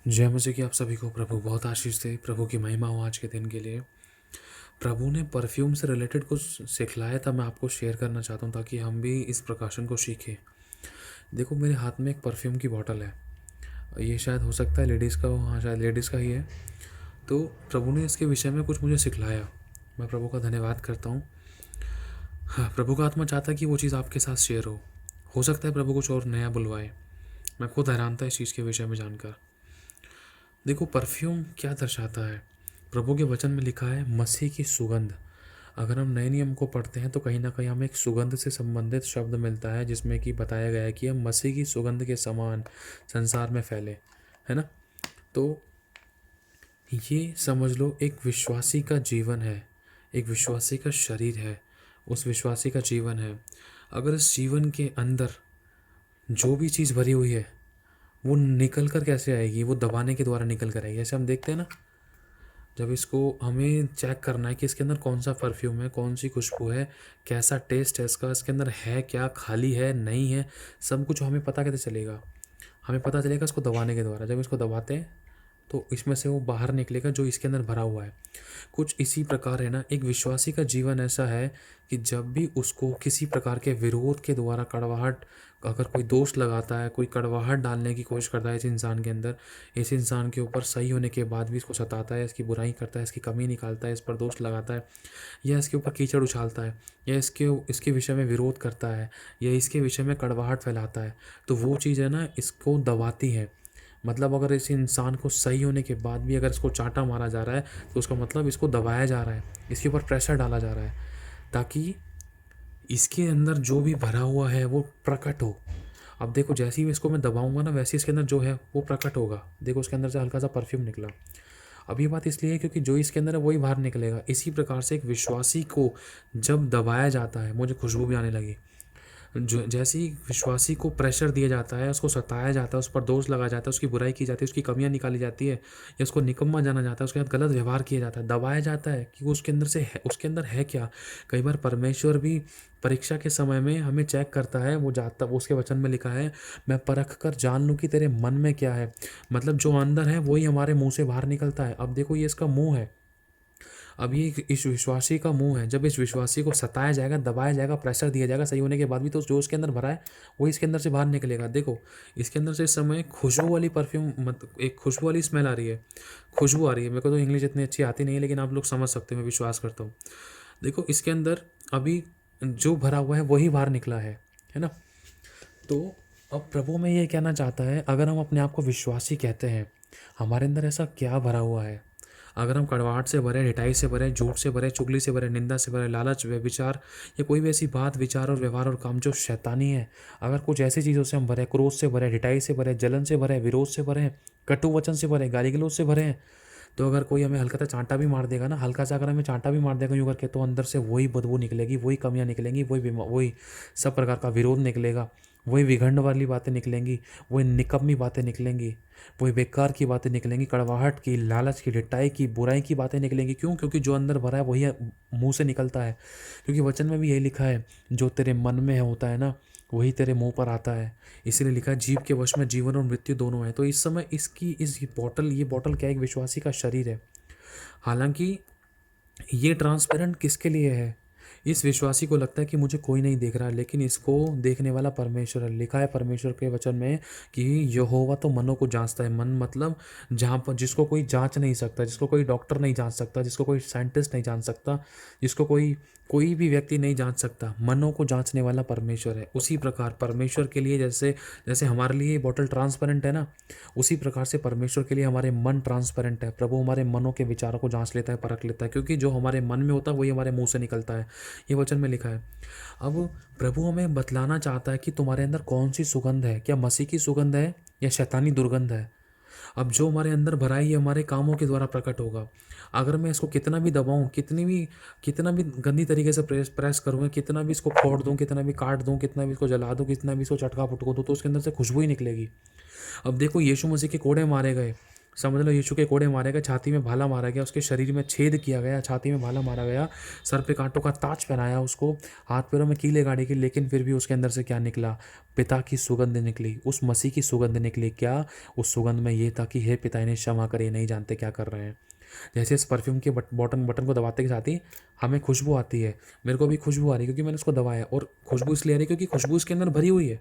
जय मसीह की आप सभी को प्रभु बहुत आशीष दे। प्रभु की महिमा हो आज के दिन के लिए। प्रभु ने परफ्यूम से रिलेटेड कुछ सिखलाया था, मैं आपको शेयर करना चाहता हूँ ताकि हम भी इस प्रकाशन को सीखें। देखो, मेरे हाथ में एक परफ्यूम की बॉटल है। ये शायद हो सकता है लेडीज़ का हो, हाँ शायद लेडीज़ का ही है। तो प्रभु ने इसके विषय में कुछ मुझे सिखलाया। मैं प्रभु का धन्यवाद करता हूँ। हाँ, प्रभु का आत्मा चाहता है कि वो चीज़ आपके साथ शेयर हो सकता है प्रभु कुछ और नया बुलवाए। मैं खुद हैरान था इस चीज़ के विषय में जानकर। देखो, परफ्यूम क्या दर्शाता है। प्रभु के वचन में लिखा है मसीह की सुगंध। अगर हम नए नियम को पढ़ते हैं तो कहीं ना कहीं हमें एक सुगंध से संबंधित शब्द मिलता है, जिसमें कि बताया गया है कि हम मसीह की सुगंध के समान संसार में फैले, है ना। तो ये समझ लो, एक विश्वासी का जीवन है, एक विश्वासी का शरीर है, उस विश्वासी का जीवन है। अगर इस जीवन के अंदर जो भी चीज़ भरी हुई है वो निकल कर कैसे आएगी, वो दबाने के द्वारा निकल कर आएगी। जैसे हम देखते हैं ना, जब इसको हमें चेक करना है कि इसके अंदर कौन सा परफ्यूम है, कौन सी खुशबू है, कैसा टेस्ट है इसका, इसके अंदर है क्या, खाली है नहीं है, सब कुछ हमें पता कैसे चलेगा। हमें पता चलेगा इसको दबाने के द्वारा। जब इसको दबाते हैं तो इसमें से वो बाहर निकलेगा जो इसके अंदर भरा हुआ है। कुछ इसी प्रकार है ना, एक विश्वासी का जीवन ऐसा है कि जब भी उसको किसी प्रकार के विरोध के द्वारा कड़वाहट, अगर कोई दोष लगाता है, कोई कड़वाहट डालने की कोशिश करता है इस इंसान के अंदर, इस इंसान के ऊपर सही होने के बाद भी इसको सताता है, इसकी बुराई करता है, इसकी कमी निकालता है, इस पर दोष लगाता है, या इसके ऊपर कीचड़ उछालता है, या इसके विषय में विरोध करता है, या इसके विषय में कड़वाहट फैलाता है, तो वो चीज़ है ना इसको दबाती है। मतलब अगर इस इंसान को सही होने के बाद भी अगर इसको चांटा मारा जा रहा है तो उसका मतलब इसको दबाया जा रहा है, इसके ऊपर प्रेशर डाला जा रहा है, ताकि इसके अंदर जो भी भरा हुआ है वो प्रकट हो। अब देखो, जैसे ही इसको मैं दबाऊंगा ना, वैसे इसके अंदर जो है वो प्रकट होगा। देखो, उसके अंदर से हल्का सा परफ्यूम निकला। अब ये बात इसलिए है क्योंकि जो इसके अंदर है वही बाहर निकलेगा। इसी प्रकार से एक विश्वासी को जब दबाया जाता है, मुझे खुशबू भी आने लगी, जो जैसे ही विश्वासी को प्रेशर दिया जाता है, उसको सताया जाता है, उस पर दोष लगाया जाता है, उसकी बुराई की जाती है, उसकी कमियां निकाली जाती है, या उसको निकम्मा जाना जाता है, उसके साथ गलत व्यवहार किया जाता है, दबाया जाता है कि वो उसके अंदर से है, उसके अंदर है क्या। कई बार परमेश्वर भी परीक्षा के समय में हमें चेक करता है। वो जाता, वो उसके वचन में लिखा है, मैं परख कर जान लूँ कि तेरे मन में क्या है। मतलब जो अंदर है वही हमारे मुंह से बाहर निकलता है। अब देखो, ये इसका मुंह है। अब ये इस विश्वासी का मुंह है। जब इस विश्वासी को सताया जाएगा, दबाया जाएगा, प्रेशर दिया जाएगा सही होने के बाद भी, तो जो उसके अंदर भरा है वही इसके अंदर से बाहर निकलेगा। देखो, इसके अंदर से इस समय खुशबू वाली परफ्यूम, मतलब एक खुशबू वाली स्मेल आ रही है, खुशबू आ रही है। मेरे को तो इंग्लिश इतनी अच्छी आती नहीं है, लेकिन आप लोग समझ सकते हो, मैं विश्वास करता हूँ। देखो, इसके अंदर अभी जो भरा हुआ है वही बाहर निकला है ना। तो अब प्रभु में ये कहना चाहता है, अगर हम अपने आप को विश्वासी कहते हैं, हमारे अंदर ऐसा क्या भरा हुआ है। अगर हम कड़वाहट से भरे, ढिठाई से भरे, झूठ से भरे, चुगली से भरे, निंदा से भरे, लालच, व्यभिचार, या कोई भी ऐसी बात, विचार और व्यवहार और काम जो शैतानी है, अगर कुछ ऐसी चीज़ों से हम भरे, क्रोध से भरे, ढिठाई से भरे, जलन से भरे, विरोध से भरे, कटु वचन से भरे, गाली गलौज से भरे हैं, तो अगर कोई हमें हल्का सा चांटा भी मार देगा ना, हल्का सा अगर हमें चांटा भी मार देगा यूँ करके, तो अंदर से वही बदबू निकलेगी, वही कमियां निकलेंगी, वही सब प्रकार का विरोध निकलेगा, वही विघंड वाली बातें निकलेंगी, वही निकम्मी बातें निकलेंगी, वही बेकार की बातें निकलेंगी, कड़वाहट की, लालच की, ढिठाई की, बुराई की बातें निकलेंगी। क्यों? क्योंकि जो अंदर भरा है वही मुंह से निकलता है। क्योंकि वचन में भी यही लिखा है, जो तेरे मन में होता है ना, वही तेरे मुंह पर आता है। इसीलिए लिखा है, जीव के वश में जीवन और मृत्यु दोनों है। तो इस समय ये बॉटल क्या है? एक विश्वासी का शरीर है। हालांकि ये ट्रांसपेरेंट किसके लिए है? इस विश्वासी को लगता है कि मुझे कोई नहीं देख रहा, लेकिन इसको देखने वाला परमेश्वर है। लिखा है परमेश्वर के वचन में कि यहोवा तो मनों को जांचता है। मन मतलब जहाँ पर जिसको कोई जांच नहीं सकता, जिसको कोई डॉक्टर नहीं जांच सकता, जिसको कोई साइंटिस्ट नहीं जांच सकता, जिसको कोई कोई भी व्यक्ति नहीं जांच सकता, मनों को जांचने वाला परमेश्वर है। उसी प्रकार परमेश्वर के लिए जैसे जैसे हमारे लिए ये बॉटल ट्रांसपेरेंट है ना, उसी प्रकार से परमेश्वर के लिए हमारे मन ट्रांसपेरेंट है। प्रभु हमारे मनों के विचारों को जांच लेता है, परख लेता है, क्योंकि जो हमारे मन में होता है वही हमारे मुंह से निकलता है। ये वचन में लिखा है। अब प्रभु हमें बतलाना चाहता है कि तुम्हारे अंदर कौन सी सुगंध है, क्या मसीह की सुगंध है या शैतानी दुर्गंध है। अब जो हमारे अंदर भरा है ये हमारे कामों के द्वारा प्रकट होगा। अगर मैं इसको कितना भी दबाऊं, कितना भी गंदी तरीके से प्रेस करूँगा, कितना भी इसको फोड़ दूं, कितना भी काट दूं, कितना भी इसको जला दूं, कितना भी इसको चटका फुटको दूं, तो उसके अंदर से खुशबू ही निकलेगी। अब देखो, यीशु मसीह के कोड़े मारे गए, समझ लो यीशु के कोड़े मारे गए, छाती में भाला मारा गया, उसके शरीर में छेद किया गया, छाती में भाला मारा गया, सर पे कांटों का ताज पहनाया उसको, हाथ पैरों में कीले गाड़ी की, लेकिन फिर भी उसके अंदर से क्या निकला? पिता की सुगंध निकली, उस मसीह की सुगंध निकली। क्या? उस सुगंध में ये था कि हे पिता, इन्हें क्षमा कर, ये नहीं जानते क्या कर रहे हैं। जैसे इस परफ्यूम के बटन बटन को दबाते के साथ ही हमें खुशबू आती है, मेरे को भी खुशबू आ रही है क्योंकि मैंने उसको दबाया, और खुशबू इसलिए आ रही है क्योंकि खुशबू इसके अंदर भरी हुई है।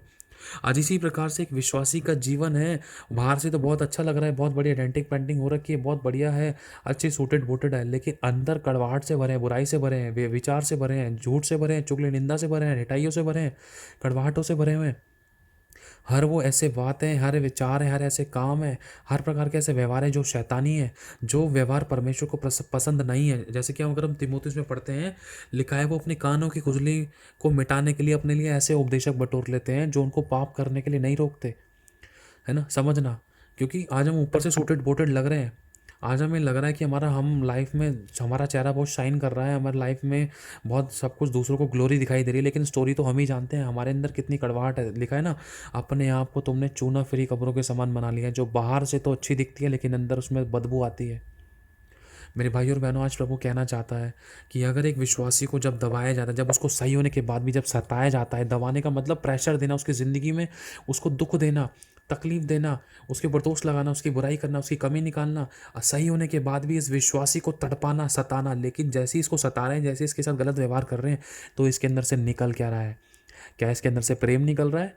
आज इसी प्रकार से एक विश्वासी का जीवन है। बाहर से तो बहुत अच्छा लग रहा है, बहुत बढ़िया डेंटिंग पेंटिंग हो रखी है, बहुत बढ़िया है, अच्छे सूटेड बूटेड है, लेकिन अंदर कड़वाहट से भरे हैं, बुराई से भरे हैं, विचार से भरे हैं, झूठ से भरे हैं, चुगली निंदा से भरे हैं, रिटाइयों से भरे हैं, कड़वाहटों से भरे हुए हैं। हर वो ऐसे बातें, हर विचार हैं, हर ऐसे काम है, हर प्रकार के ऐसे व्यवहार हैं जो शैतानी है, जो व्यवहार परमेश्वर को पसंद नहीं है। जैसे कि अगर हम तीमुथियुस में पढ़ते हैं, लिखा है वो अपने कानों की खुजली को मिटाने के लिए अपने लिए ऐसे उपदेशक बटोर लेते हैं जो उनको पाप करने के लिए नहीं रोकते, है ना, समझना। क्योंकि आज हम ऊपर से सूटेड बोटेड लग रहे हैं, आज हमें लग रहा है कि हम लाइफ में हमारा चेहरा बहुत शाइन कर रहा है, हमारी लाइफ में बहुत सब कुछ दूसरों को ग्लोरी दिखाई दे रही है, लेकिन स्टोरी तो हम ही जानते हैं हमारे अंदर कितनी कड़वाहट है। लिखा है ना, अपने आप को तुमने चूना फ्री कब्रों के समान बना लिया है, जो बाहर से तो अच्छी दिखती है लेकिन अंदर उसमें बदबू आती है। मेरे भाई और बहनों, आज प्रभु कहना चाहता है कि अगर एक विश्वासी को जब दबाया जाता है, जब उसको सही होने के बाद भी जब सताया जाता है, दबाने का मतलब प्रेशर देना उसकी ज़िंदगी में, उसको दुख देना, तकलीफ देना, उसके ऊपर दोष लगाना, उसकी बुराई करना, उसकी कमी निकालना, सही होने के बाद भी इस विश्वासी को तड़पाना, सताना, लेकिन जैसे ही इसको सता रहे हैं, जैसे इसके साथ गलत व्यवहार कर रहे हैं, तो इसके अंदर से निकल क्या रहा है? क्या इसके अंदर से प्रेम निकल रहा है,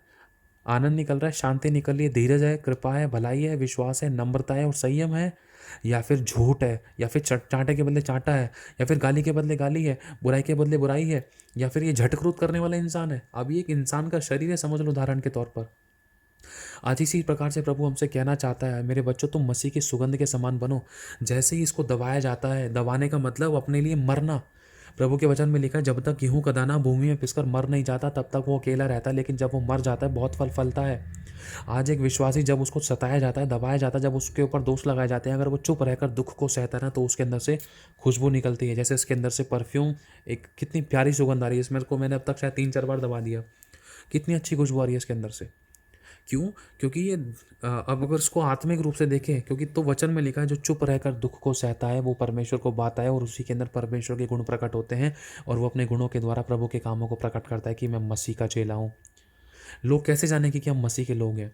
आनंद निकल रहा है, शांति निकल रही है, धीरज है, कृपा है, भलाई है, विश्वास है, नम्रता है और संयम है? या फिर झूठ है, या फिर चांटे के बदले चांटा है, या फिर गाली के बदले गाली है, बुराई के बदले बुराई है, या फिर ये झटक्रूत करने वाला इंसान है? अब ये एक इंसान का शरीर है, समझ लो उदाहरण के तौर पर। आज इसी प्रकार से प्रभु हमसे कहना चाहता है, मेरे बच्चों तुम मसीह की सुगंध के समान बनो। जैसे ही इसको दबाया जाता है, दबाने का मतलब अपने लिए मरना। प्रभु के वचन में लिखा है, जब तक गेहूं का दाना भूमि में पिसकर मर नहीं जाता तब तक वो अकेला रहता है, लेकिन जब वो मर जाता है बहुत फल फलता है। आज एक विश्वासी जब उसको सताया जाता है, दबाया जाता है, जब उसके ऊपर दोष लगाए जाते हैं, अगर वो चुप रहकर दुख को सहता है ना, तो उसके अंदर से खुशबू निकलती है। जैसे इसके अंदर से परफ्यूम, एक कितनी प्यारी सुगंध आ रही है इसमें को, मैंने अब तक शायद 3-4 बार दबा दिया, कितनी अच्छी खुशबू आ रही है इसके अंदर से। क्यों? क्योंकि ये अब अगर इसको आत्मिक रूप से देखें, क्योंकि तो वचन में लिखा है, जो चुप रहकर दुख को सहता है वो परमेश्वर को बाता है, और उसी के अंदर परमेश्वर के गुण प्रकट होते हैं, और वो अपने गुणों के द्वारा प्रभु के कामों को प्रकट करता है कि मैं मसीह का चेला हूँ। लोग कैसे जानेंगे कि हम मसीह के लोग हैं?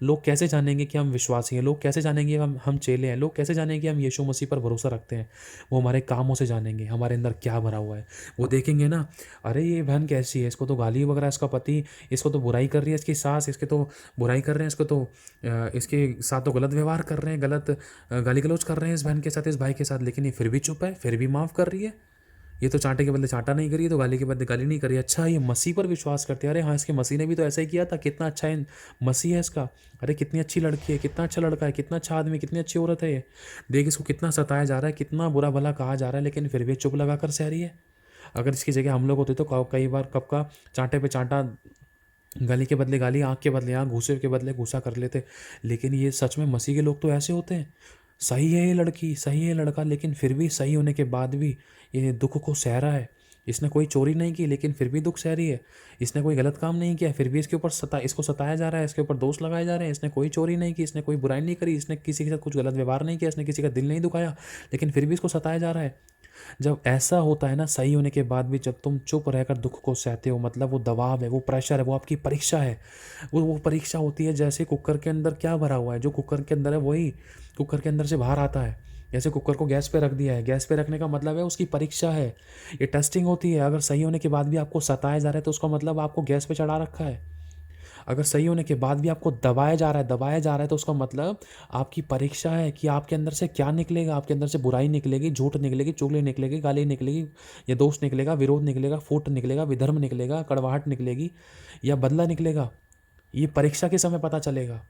लोग कैसे जानेंगे कि हम विश्वासी हैं? लोग कैसे जानेंगे हम चेले हैं? लोग कैसे जानेंगे कि हम यीशु मसीह पर भरोसा रखते हैं? वो हमारे कामों से जानेंगे, हमारे अंदर क्या भरा हुआ है। वो देखेंगे ना, अरे ये बहन कैसी है, इसको तो गाली वगैरह, इसका पति इसको तो बुराई कर रही है, इसकी सास इसके तो बुराई कर रहे हैं, इसको तो इसके साथ तो गलत व्यवहार कर रहे हैं, गलत गाली गलौज कर रहे हैं इस बहन के साथ, इस भाई के साथ, लेकिन ये फिर भी चुप है, फिर भी माफ़ कर रही है। ये तो चांटे के बदले चांटा नहीं करी, तो गाली के बदले गाली नहीं करी। अच्छा, ये मसीह पर विश्वास करते हैं, अरे हाँ इसके मसीह ने भी तो ऐसा ही किया था, कितना अच्छा है मसीह है इसका, अरे कितनी अच्छी लड़की है, कितना अच्छा लड़का है, कितना अच्छा आदमी, कितनी अच्छी औरत है ये, देख इसको कितना सताया जा रहा है, कितना बुरा भला कहा जा रहा है, लेकिन फिर भी चुप लगा कर सह रही है। अगर इसकी जगह हम लोग होते तो कई बार कब का चांटे पे चांटा, गाली के बदले गाली, आँख के बदले आँख, घूसे के बदले घूसा कर लेते। लेकिन ये सच में मसीह के लोग तो ऐसे होते हैं। सही है ये लड़की, सही है लड़का, लेकिन फिर भी सही होने के बाद भी ये दुख को सह रहा है। इसने कोई चोरी नहीं की लेकिन फिर भी दुख सह रही है। इसने कोई गलत काम नहीं किया फिर भी इसके ऊपर इसको सताया जा रहा है, इसके ऊपर दोष लगाए जा रहे हैं। इसने कोई चोरी नहीं की, इसने कोई बुराई नहीं करी, इसने किसी के साथ कुछ गलत व्यवहार नहीं किया, इसने किसी का दिल नहीं दुखाया, लेकिन फिर भी इसको सताया जा रहा है। जब ऐसा होता है ना, सही होने के बाद भी जब तुम चुप रहकर दुख को सहते हो, मतलब वो दबाव है, वो प्रेशर है, वो आपकी परीक्षा है। वो परीक्षा होती है जैसे कुकर के अंदर क्या भरा हुआ है, जो कुकर के अंदर है वही कुकर के अंदर से बाहर आता है। जैसे कुकर को गैस पे रख दिया है, गैस पे रखने का मतलब है उसकी परीक्षा है, ये टेस्टिंग होती है। अगर सही होने के बाद भी आपको सताया जा रहा है तो उसका मतलब आपको गैस पे चढ़ा रखा है। अगर सही होने के बाद भी आपको दबाया जा रहा है तो उसका मतलब आपकी परीक्षा है कि आपके अंदर से क्या निकलेगा। आपके अंदर से बुराई निकलेगी, झूठ निकलेगी, चुगली निकलेगी, गाली निकलेगी, या दोष निकलेगा, विरोध निकलेगा, फूट निकलेगा, विधर्म निकलेगा, कड़वाहट निकलेगी, या बदला निकलेगा। ये परीक्षा के समय पता चलेगा।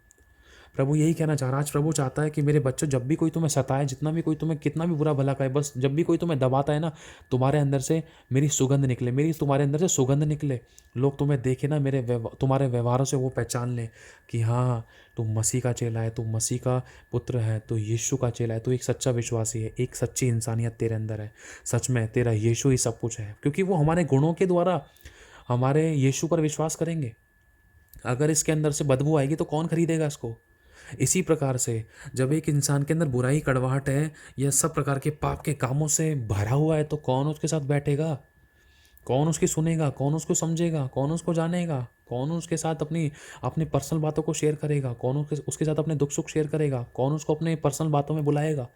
प्रभु यही कहना चाह रहा है। आज प्रभु चाहता है कि मेरे बच्चों, जब भी कोई तुम्हें सताए, जितना भी कोई तुम्हें कितना भी बुरा भला कहे, बस जब भी कोई तुम्हें दबाता है ना, तुम्हारे अंदर से मेरी सुगंध निकले, मेरी तुम्हारे अंदर से सुगंध निकले। लोग तुम्हें देखे ना, तुम्हारे व्यवहारों से वो पहचान लें कि हाँ तुम मसीह का चेला है, तुम मसीह का पुत्र है, तो यीशु का चेला है, तो एक सच्चा विश्वासी है, एक सच्ची इंसानियत तेरे अंदर है। सच में तेरा यीशु ही सब कुछ है, क्योंकि वो हमारे गुणों के द्वारा हमारे यीशु पर विश्वास करेंगे। अगर इसके अंदर से बदबू आएगी तो कौन खरीदेगा इसको? इसी प्रकार से जब एक इंसान के अंदर बुराई, कड़वाहट है या सब प्रकार के पाप के कामों से भरा हुआ है, तो कौन उसके साथ बैठेगा, कौन उसकी सुनेगा, कौन उसको समझेगा, कौन उसको जानेगा, कौन उसके साथ अपनी अपनी पर्सनल बातों को शेयर करेगा, कौन उसके साथ अपने दुख सुख शेयर करेगा, कौन उसको अपने पर्सनल बातों में बुलाएगा।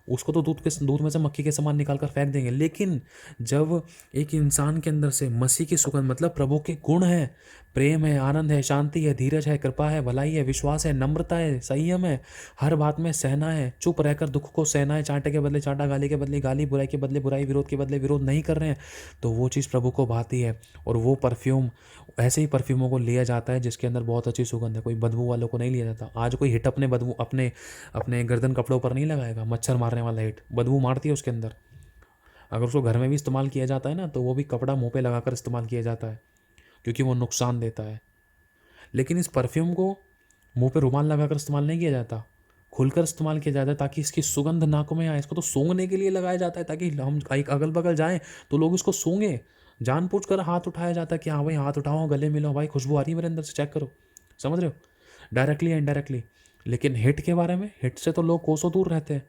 उसको तो दूध में से मक्खी के समान निकाल कर फेंक देंगे। लेकिन जब एक इंसान के अंदर से मसीह की सुगंध, मतलब प्रभु के गुण है, प्रेम है, आनंद है, शांति है, धीरज है, कृपा है, भलाई है, विश्वास है, नम्रता है, संयम है, हर बात में सहना है, चुप रहकर दुख को सहना है, चांटे के बदले चांटा, गाली के बदले गाली, बुराई के बदले बुराई, विरोध के बदले विरोध नहीं कर रहे हैं, तो वो चीज़ प्रभु को भाती है। और वो परफ्यूम, ऐसे ही परफ्यूमों को लिया जाता है जिसके अंदर बहुत अच्छी सुगंध है, कोई बदबू वालों को नहीं लिया जाता। आज कोई हिट अपने बदबू अपने अपने गर्दन कपड़ों पर नहीं लगाएगा, मच्छर मारने वाला हिट बदबू मारती है उसके अंदर। अगर उसको घर में भी इस्तेमाल किया जाता है ना, तो वो भी कपड़ा मुंह पे लगाकर इस्तेमाल किया जाता है, क्योंकि वो नुकसान देता है। लेकिन इस परफ्यूम को मुंह पे रुमाल लगाकर इस्तेमाल नहीं किया जाता, खुलकर इस्तेमाल किया जाता है, ताकि इसकी सुगंध नाकों में आए। इसको तो सूंघने के लिए लगाया जाता है, ताकि हम एक अगल बगल जाएं तो लोग इसको सूंघे। जानबूझ कर हाथ उठाया जाता है कि हाँ भाई हाथ उठाओ, गले मिलो, भाई खुशबू आ रही है मेरे अंदर से, चेक करो। समझ रहे हो, डायरेक्टली या इनडायरेक्टली। लेकिन हिट के बारे में, हिट से तो लोग कोसों दूर रहते हैं।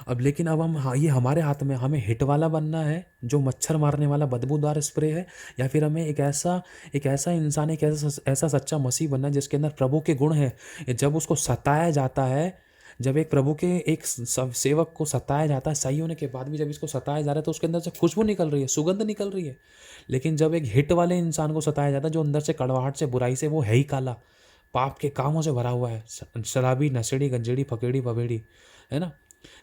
अब लेकिन अब हम, हाँ, ये हमारे हाथ में, हमें हिट वाला बनना है जो मच्छर मारने वाला बदबूदार स्प्रे है, या फिर हमें एक ऐसा इंसान, ऐसा सच्चा मसीह बनना है जिसके अंदर प्रभु के गुण है। जब उसको सताया जाता है, जब एक प्रभु के एक सेवक को सताया जाता है, सही होने के बाद भी जब इसको सताया जा रहा है, तो उसके अंदर से खुशबू निकल रही है, सुगंध निकल रही है। लेकिन जब एक हिट वाले इंसान को सताया जाता है, जो अंदर से कड़वाहट से, बुराई से, वो है ही काला, पाप के कामों से भरा हुआ है, शराबी, नशेड़ी, गंजेड़ी, फकेड़ी, पवेड़ी, है ना।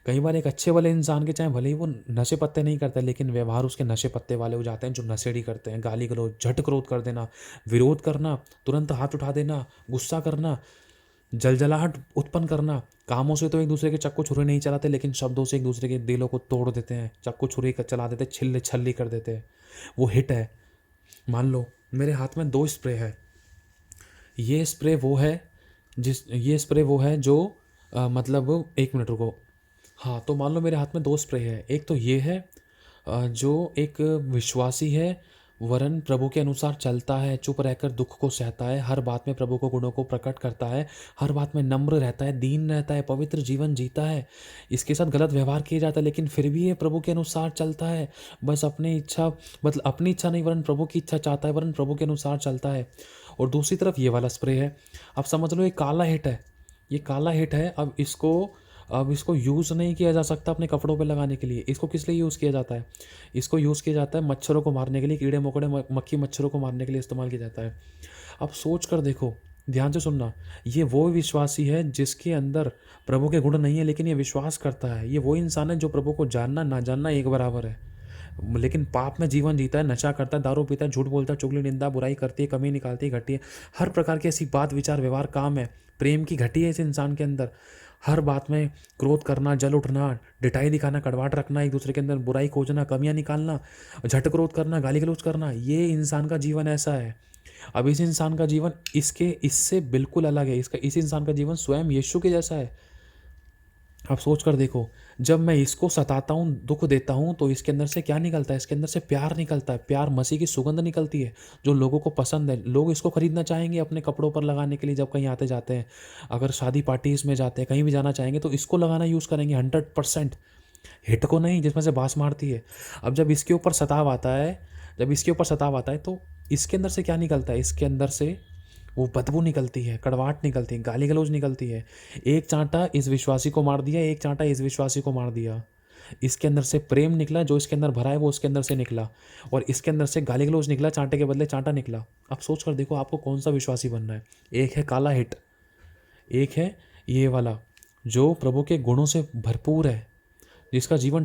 कई बार एक अच्छे वाले इंसान के, चाहे भले ही वो नशे पत्ते नहीं करते, लेकिन व्यवहार उसके नशे पत्ते वाले हो जाते हैं, जो नशेड़ी करते हैं। गाली गलौज, झट क्रोध कर देना, विरोध करना, तुरंत हाथ उठा देना, गुस्सा करना, जलजलाहट उत्पन्न करना। कामों से तो एक दूसरे के चक्कू छुरे नहीं चलाते, लेकिन शब्दों से एक दूसरे के दिलों को तोड़ देते हैं, चक्कू छुरी चला देते, छिल्ले छल्ली कर देते हैं। वो हिट है। मान लो मेरे हाथ में 2 स्प्रे है। ये स्प्रे वो है जो मतलब, 1 मिनट रुको। हाँ, तो मान लो मेरे हाथ में 2 स्प्रे है। एक तो ये है जो एक विश्वासी है, वरन प्रभु के अनुसार चलता है, चुप रहकर दुख को सहता है, हर बात में प्रभु को गुणों को प्रकट करता है, हर बात में नम्र रहता है, दीन रहता है, पवित्र जीवन जीता है। इसके साथ गलत व्यवहार किया जाता है, लेकिन फिर भी ये प्रभु के अनुसार चलता है। बस अपनी इच्छा, मतलब अपनी इच्छा नहीं, वरन प्रभु की इच्छा चाहता है, वरन प्रभु के अनुसार चलता है। और दूसरी तरफ ये वाला स्प्रे है। अब समझ लो ये काला हिट है, ये काला हिट है। अब इसको यूज़ नहीं किया जा सकता अपने कपड़ों पे लगाने के लिए। इसको किस लिए यूज़ किया जाता है? इसको यूज़ किया जाता है मच्छरों को मारने के लिए, कीड़े मकोड़े, मक्खी मच्छरों को मारने के लिए इस्तेमाल किया जाता है। अब सोच कर देखो, ध्यान से सुनना, ये वो विश्वासी है जिसके अंदर प्रभु के गुण नहीं है, लेकिन ये विश्वास करता है। ये वो इंसान है जो प्रभु को जानना ना जानना एक बराबर है, लेकिन पाप में जीवन जीता है, नशा करता है, दारू पीता है, झूठ बोलता है, चुगली निंदा बुराई करती है, कमी निकालती है, घटी है, हर प्रकार की ऐसी बात विचार व्यवहार काम है, प्रेम की घटी है इस इंसान के अंदर। हर बात में क्रोध करना, जल उठना, डिठाई दिखाना, कड़वाहट रखना, एक दूसरे के अंदर बुराई खोजना, कमियां निकालना, झट क्रोध करना, गाली गलौज करना, ये इंसान का जीवन ऐसा है। अब इस इंसान का जीवन इससे बिल्कुल अलग है। इस इंसान का जीवन स्वयं यीशु के जैसा है। आप सोच कर देखो, जब मैं इसको सताता हूँ, दुख देता हूँ, तो इसके अंदर से क्या निकलता है? इसके अंदर से प्यार निकलता है, प्यार, मसीह की सुगंध निकलती है, जो लोगों को पसंद है। लोग इसको खरीदना चाहेंगे अपने कपड़ों पर लगाने के लिए, जब कहीं आते जाते हैं, अगर शादी पार्टीज में जाते हैं, कहीं भी जाना चाहेंगे, तो इसको लगाना यूज़ करेंगे 100%, हिट को नहीं जिसमें से बांस मारती है। अब जब इसके ऊपर सताव आता है, तो इसके अंदर से क्या निकलता है? इसके अंदर से वो बदबू निकलती है, कड़वाहट निकलती है, गाली गलौज निकलती है। एक चांटा इस विश्वासी को मार दिया, एक चांटा इस विश्वासी को मार दिया। इसके अंदर से प्रेम निकला, जो इसके अंदर भरा है वो उसके अंदर से निकला, और इसके अंदर से गाली गलौज निकला, चांटे के बदले चांटा निकला। अब सोच कर देखो आपको कौन सा विश्वासी बनना है। एक है काला हिट, एक है ये वाला जो प्रभु के गुणों से भरपूर है, जिसका जीवन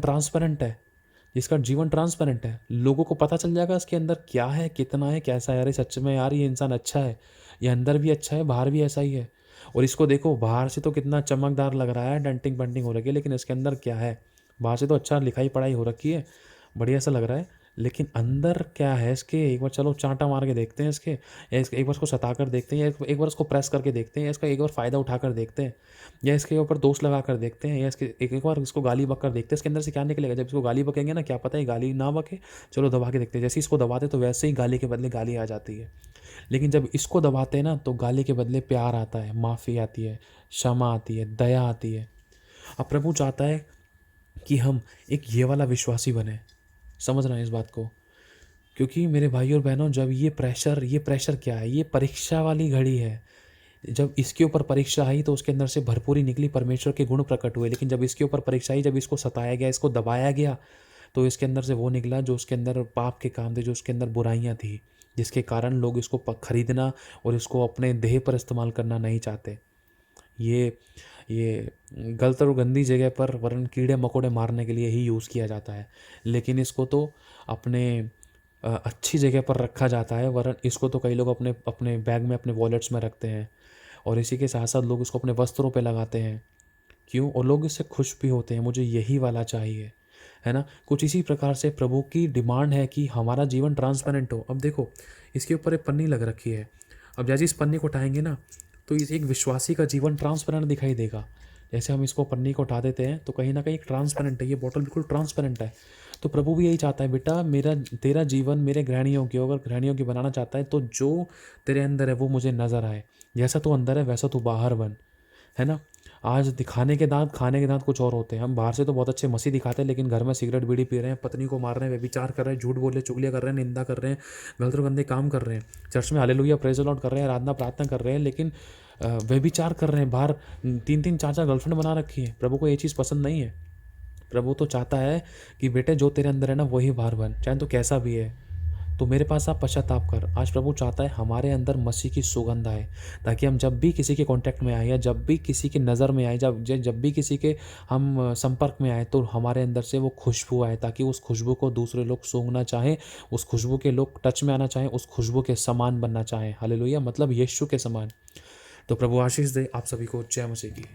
ट्रांसपेरेंट है। लोगों को पता चल जाएगा इसके अंदर क्या है, कितना है, कैसा है। यार सच में यार ये इंसान अच्छा है, ये अंदर भी अच्छा है, बाहर भी ऐसा ही है। और इसको देखो, बाहर से तो कितना चमकदार लग रहा है, डेंटिंग पेंटिंग हो रखी है, लेकिन इसके अंदर क्या है? बाहर से तो अच्छा लिखाई पढ़ाई हो रखी है, बढ़िया सा लग रहा है, लेकिन अंदर क्या है इसके, एक बार चलो चांटा मार के देखते हैं इसके, या एक बार इसको सता कर देखते हैं, या एक बार इसको प्रेस करके देखते हैं, या इसका एक बार फ़ायदा उठा कर देखते हैं, या इसके ऊपर दोष लगा कर देखते हैं, या इसके एक बार इसको गाली बक कर देखते हैं इसके अंदर से क्या निकलेगा। जब इसको गाली बकेंगे ना, क्या पता है गाली ना बके, चलो दबा के देखते हैं, जैसे इसको दबाते तो वैसे ही गाली के बदले गाली आ जाती है। लेकिन जब इसको दबाते हैं ना तो गाली के बदले प्यार आता है, माफ़ी आती है, क्षमा आती है, दया आती है। अब प्रभु चाहता है कि हम एक ये वाला विश्वासी बने, समझ रहे हैं इस बात को। क्योंकि मेरे भाई और बहनों, जब ये प्रेशर क्या है, ये परीक्षा वाली घड़ी है। जब इसके ऊपर परीक्षा आई तो उसके अंदर से भरपूरी निकली, परमेश्वर के गुण प्रकट हुए। लेकिन जब इसके ऊपर परीक्षा आई, जब इसको सताया गया, इसको दबाया गया, तो इसके अंदर से वो निकला जो उसके अंदर पाप के काम थे, जो उसके अंदर बुराइयां थी, जिसके कारण लोग इसको खरीदना और इसको अपने देह पर इस्तेमाल करना नहीं चाहते। ये गलत और गंदी जगह पर वरन कीड़े मकोड़े मारने के लिए ही यूज़ किया जाता है। लेकिन इसको तो अपने अच्छी जगह पर रखा जाता है, वरन इसको तो कई लोग अपने अपने बैग में, अपने वॉलेट्स में रखते हैं। और इसी के साथ साथ लोग इसको अपने वस्त्रों पे लगाते हैं। क्यों? और लोग इससे खुश भी होते हैं, मुझे यही वाला चाहिए, है ना। कुछ इसी प्रकार से प्रभु की डिमांड है कि हमारा जीवन ट्रांसपेरेंट हो। अब देखो, इसके ऊपर एक पन्नी लग रखी है। अब जैसे इस पन्नी को उठाएंगे ना, तो इस एक विश्वासी का जीवन ट्रांसपेरेंट दिखाई देगा। जैसे हम इसको पन्नी को उठा देते हैं तो कहीं ना कहीं ट्रांसपेरेंट है, ये बॉटल बिल्कुल ट्रांसपेरेंट है। तो प्रभु भी यही चाहता है, बेटा मेरा तेरा जीवन मेरे गृहणियों की, अगर गृहणियों की बनाना चाहता है तो जो तेरे अंदर है वो मुझे नज़र आए। जैसा तू अंदर है वैसा तू बाहर बन, है ना। आज दिखाने के दांत, खाने के दांत कुछ और होते हैं। हम बाहर से तो बहुत अच्छे मसीह दिखाते हैं, लेकिन घर में सिगरेट बीड़ी पी रहे हैं, पत्नी को मार रहे हैं, व्यभिचार कर रहे हैं, झूठ बोल रहे, चुगलियाँ कर रहे हैं, निंदा कर रहे हैं, गलत और गंदे काम कर रहे हैं। चर्च में हालेलुया प्रेज द लॉर्ड कर रहे हैं, आराधना प्रार्थना कर रहे हैं, लेकिन व्यभिचार कर रहे हैं। बाहर 3-3 4-4 गर्लफ्रेंड बना रखी है। प्रभु को ये चीज़ पसंद नहीं है। प्रभु तो चाहता है कि बेटे जो तेरे अंदर है ना वही बाहर बन, चाहे तो कैसा भी है। तो मेरे पास आप पश्चाताप कर। आज प्रभु चाहता है हमारे अंदर मसीह की सुगंध आए, ताकि हम जब भी किसी के कांटेक्ट में आए, या जब भी किसी की नज़र में आए, जब भी किसी के हम संपर्क में आए, तो हमारे अंदर से वो खुशबू आए, ताकि उस खुशबू को दूसरे लोग सूंघना चाहें, उस खुशबू के लोग टच में आना चाहें, उस खुशबू के समान बनना चाहें। हालेलुया, मतलब यीशु के समान। तो प्रभु आशीष दे आप सभी को। जय मसीह की।